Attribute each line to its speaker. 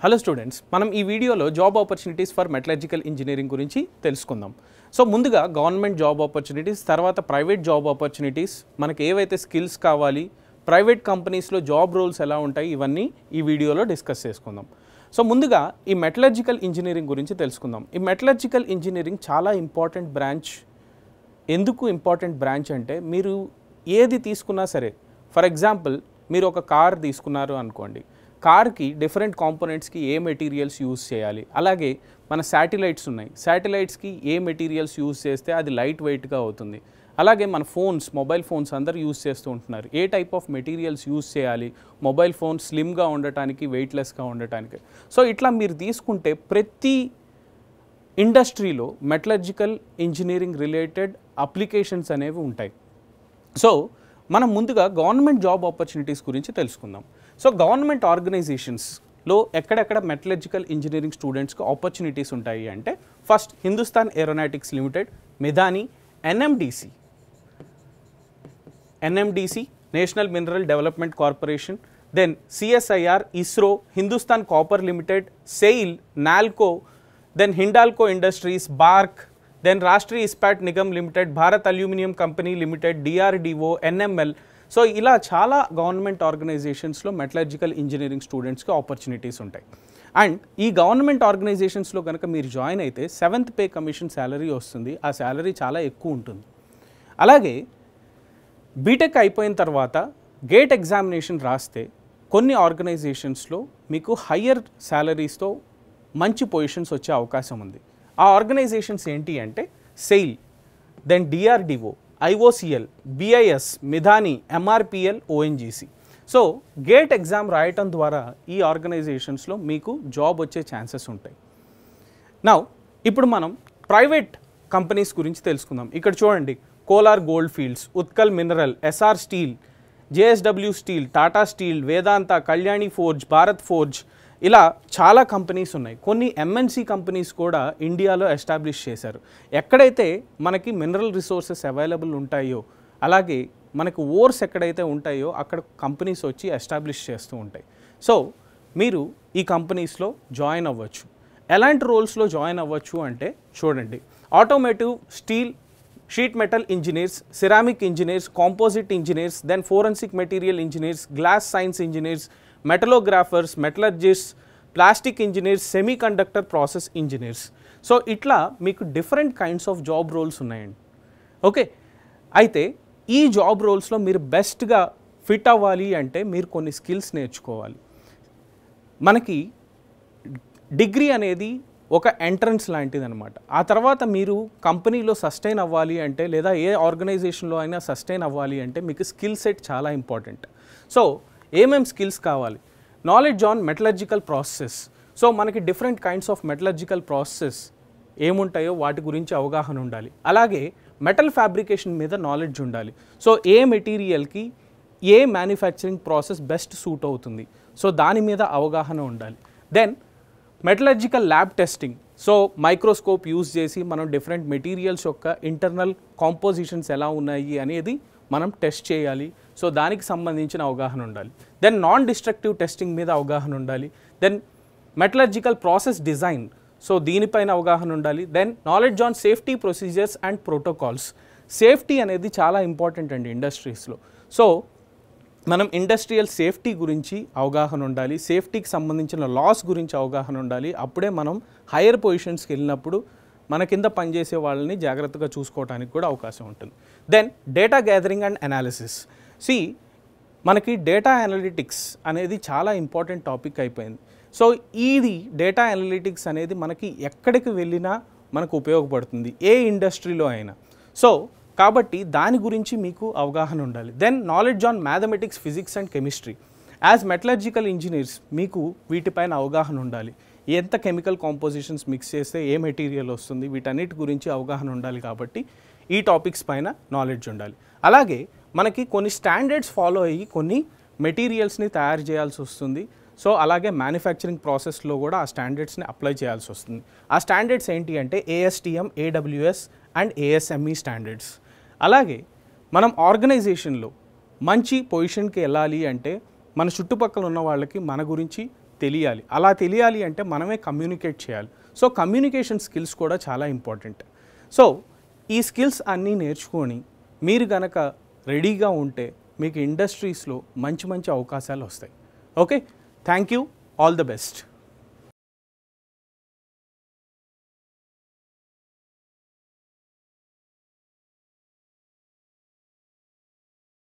Speaker 1: Hello students, మనం ఈ వీడియోలో job opportunities for metallurgical engineering గురించి తెలుసుకుందాం. సో ముందుగా గవర్నమెంట్ జాబ్ ఆపర్చునిటీస్, తర్వాత ప్రైవేట్ జాబ్ ఆపర్చునిటీస్, మనకి ఏవైతే స్కిల్స్ కావాలి, ప్రైవేట్ కంపెనీస్లో జాబ్ రోల్స్ ఎలా ఉంటాయి, ఇవన్నీ ఈ వీడియోలో డిస్కస్ చేసుకుందాం. సో ముందుగా ఈ మెటలర్జికల్ ఇంజనీరింగ్ గురించి తెలుసుకుందాం. ఈ మెటలర్జికల్ ఇంజనీరింగ్ చాలా ఇంపార్టెంట్ బ్రాంచ్. ఎందుకు ఇంపార్టెంట్ బ్రాంచ్ అంటే, మీరు ఏది తీసుకున్నా సరే, ఫర్ ఎగ్జాంపుల్ మీరు ఒక కార్ తీసుకున్నారు అనుకోండి, కార్కి డిఫరెంట్ కాంపోనెంట్స్కి ఏ మెటీరియల్స్ యూజ్ చేయాలి, అలాగే మన శాటిలైట్స్ ఉన్నాయి, శాటిలైట్స్కి ఏ మెటీరియల్స్ యూజ్ చేస్తే అది లైట్ వెయిట్గా అవుతుంది, అలాగే మన ఫోన్స్, మొబైల్ ఫోన్స్ అందరూ యూజ్ చేస్తూ ఉంటున్నారు, ఏ టైప్ ఆఫ్ మెటీరియల్స్ యూజ్ చేయాలి మొబైల్ ఫోన్ స్లిమ్గా ఉండటానికి, వెయిట్లెస్గా ఉండటానికి. సో ఇట్లా మీరు తీసుకుంటే ప్రతి ఇండస్ట్రీలో మెటలర్జికల్ ఇంజనీరింగ్ రిలేటెడ్ అప్లికేషన్స్ అనేవి ఉంటాయి. సో మనం ముందుగా గవర్నమెంట్ జాబ్ ఆపర్చునిటీస్ గురించి తెలుసుకుందాం. సో గవర్నమెంట్ ఆర్గనైజేషన్స్లో ఎక్కడెక్కడ మెటలర్జికల్ ఇంజనీరింగ్ స్టూడెంట్స్కి ఆపర్చునిటీస్ ఉంటాయి అంటే, first Hindustan aeronautics limited, Midhani, NMDC national mineral development corporation, then CSIR, ISRO, Hindustan copper limited, SAIL, NALCO, then Hindalco industries, BARC, then Rashtriya Ispat Nigam limited, Bharat aluminium company limited, DRDO, NML. So ఇలా చాలా government ఆర్గనైజేషన్స్లో metallurgical engineering స్టూడెంట్స్కి opportunities ఉంటాయి. And ఈ government ఆర్గనైజేషన్స్లో కనుక మీరు join అయితే 7th పే కమిషన్ శాలరీ వస్తుంది. ఆ శాలరీ చాలా ఎక్కువ ఉంటుంది. అలాగే బీటెక్ అయిపోయిన తర్వాత గేట్ ఎగ్జామినేషన్ రాస్తే కొన్ని ఆర్గనైజేషన్స్లో మీకు హయ్యర్ శాలరీస్తో మంచి పొజిషన్స్ వచ్చే అవకాశం ఉంది. ఆ ఆర్గనైజేషన్స్ ఏంటి అంటే SAIL, then DRDO, IOCL, BIS, Midhani, MRPL, ONGC. So GATE exam రాయటం ద్వారా ఈ ఆర్గనైజేషన్స్లో మీకు జాబ్ వచ్చే ఛాన్సెస్ ఉంటాయి. నౌ ఇప్పుడు మనం ప్రైవేట్ కంపెనీస్ గురించి తెలుసుకుందాం. ఇక్కడ చూడండి, Kolar gold fields, Utkal mineral, SR steel, JSW steel, Tata steel, Vedanta, Kalyani forge, Bharat forge, ఇలా చాలా కంపెనీస్ ఉన్నాయి. కొన్ని ఎంఎన్సీ కంపెనీస్ కూడా ఇండియాలో ఎస్టాబ్లిష్ చేశారు. ఎక్కడైతే మనకి మినరల్ రిసోర్సెస్ అవైలబుల్ ఉంటాయో, అలాగే మనకు ఓర్స్ ఎక్కడైతే ఉంటాయో అక్కడ కంపెనీస్ వచ్చి ఎస్టాబ్లిష్ చేస్తూ ఉంటాయి. సో మీరు ఈ కంపెనీస్లో జాయిన్ అవ్వచ్చు. ఎలాంటి రోల్స్లో జాయిన్ అవ్వచ్చు అంటే చూడండి, automotive, steel, sheet metal engineers, ceramic engineers, composite engineers, then forensic material engineers, glass science engineers, metallographers, metallurgists, plastic engineers, semi conductor process engineers. So ఇట్లా మీకు different kinds of job roles ఉన్నాయండి. Okay, అయితే ఈ job రోల్స్లో మీరు బెస్ట్గా fit అవ్వాలి అంటే మీరు కొన్ని స్కిల్స్ నేర్చుకోవాలి. మనకి డిగ్రీ అనేది ఒక ఎంట్రన్స్ లాంటిది అనమాట. ఆ తర్వాత మీరు కంపెనీలో సస్టైన్ అవ్వాలి అంటే, లేదా ఏ ఆర్గనైజేషన్లో అయినా సస్టైన్ అవ్వాలి అంటే మీకు స్కిల్ సెట్ చాలా ఇంపార్టెంట్. సో ఏమేం స్కిల్స్ కావాలి? Knowledge on metallurgical process. So మనకి different kinds of metallurgical process ఏముంటాయో వాటి గురించి అవగాహన ఉండాలి. అలాగే మెటల్ ఫ్యాబ్రికేషన్ మీద నాలెడ్జ్ ఉండాలి. సో ఏ మెటీరియల్కి ఏ మ్యానుఫ్యాక్చరింగ్ ప్రాసెస్ బెస్ట్ సూట్ అవుతుంది, సో దాని మీద అవగాహన ఉండాలి. Then metallurgical lab testing. So microscope use చేసి మనం డిఫరెంట్ మెటీరియల్స్ యొక్క ఇంటర్నల్ కాంపోజిషన్స్ ఎలా ఉన్నాయి అనేది మనం టెస్ట్ చేయాలి. సో దానికి సంబంధించిన అవగాహన ఉండాలి. దెన్ నాన్ డిస్ట్రక్టివ్ టెస్టింగ్ మీద అవగాహన ఉండాలి. Then metallurgical process design, so దీనిపైన అవగాహన ఉండాలి. Then knowledge on safety procedures and protocols. Safety అనేది చాలా ఇంపార్టెంట్ అండి ఇండస్ట్రీస్లో. సో మనం ఇండస్ట్రియల్ సేఫ్టీ గురించి అవగాహన ఉండాలి, సేఫ్టీకి సంబంధించిన లాస్ గురించి అవగాహన ఉండాలి. అప్పుడే మనం హైయర్ పొజిషన్స్కి వెళ్ళినప్పుడు మన కింద పనిచేసే వాళ్ళని జాగ్రత్తగా చూసుకోవడానికి కూడా అవకాశం ఉంటుంది. Then data gathering and analysis. మనకి డేటా అనలిటిక్స్ అనేది చాలా ఇంపార్టెంట్ టాపిక్ అయిపోయింది. సో ఇది డేటా అనలిటిక్స్ అనేది మనకి ఎక్కడికి వెళ్ళినా మనకు ఉపయోగపడుతుంది, ఏ ఇండస్ట్రీలో అయినా. సో కాబట్టి దాని గురించి మీకు అవగాహన ఉండాలి. Then knowledge on mathematics, physics and chemistry. As metallurgical engineers మీకు వీటిపైన అవగాహన ఉండాలి. ఎంత కెమికల్ కాంపోజిషన్స్ మిక్స్ చేస్తే ఏ మెటీరియల్ వస్తుంది, వీటన్నిటి గురించి అవగాహన ఉండాలి. కాబట్టి ఈ టాపిక్స్ పైన నాలెడ్జ్ ఉండాలి. అలాగే మనకి కొన్ని స్టాండర్డ్స్ ఫాలో అయ్యి కొన్ని మెటీరియల్స్ని తయారు చేయాల్సి వస్తుంది. సో అలాగే మ్యానుఫ్యాక్చరింగ్ ప్రాసెస్లో కూడా ఆ స్టాండర్డ్స్ని అప్లై చేయాల్సి వస్తుంది. ఆ స్టాండర్డ్స్ ఏంటి అంటే ఏఎస్టీఎం, ఏడబ్ల్యూఎస్ అండ్ ఏఎస్ఎంఈ స్టాండర్డ్స్. అలాగే మనం ఆర్గనైజేషన్లో మంచి పొజిషన్కి వెళ్ళాలి అంటే మన చుట్టుపక్కల ఉన్న వాళ్ళకి మన గురించి తెలియాలి. అలా తెలియాలి అంటే మనమే కమ్యూనికేట్ చేయాలి. సో కమ్యూనికేషన్ స్కిల్స్ కూడా చాలా ఇంపార్టెంట్. సో ఈ స్కిల్స్ అన్నీ నేర్చుకొని మీరు గనక రెడీగా ఉంటే మీకు ఇండస్ట్రీస్లో మంచి మంచి అవకాశాలు వస్తాయి. Okay, thank you, all the best.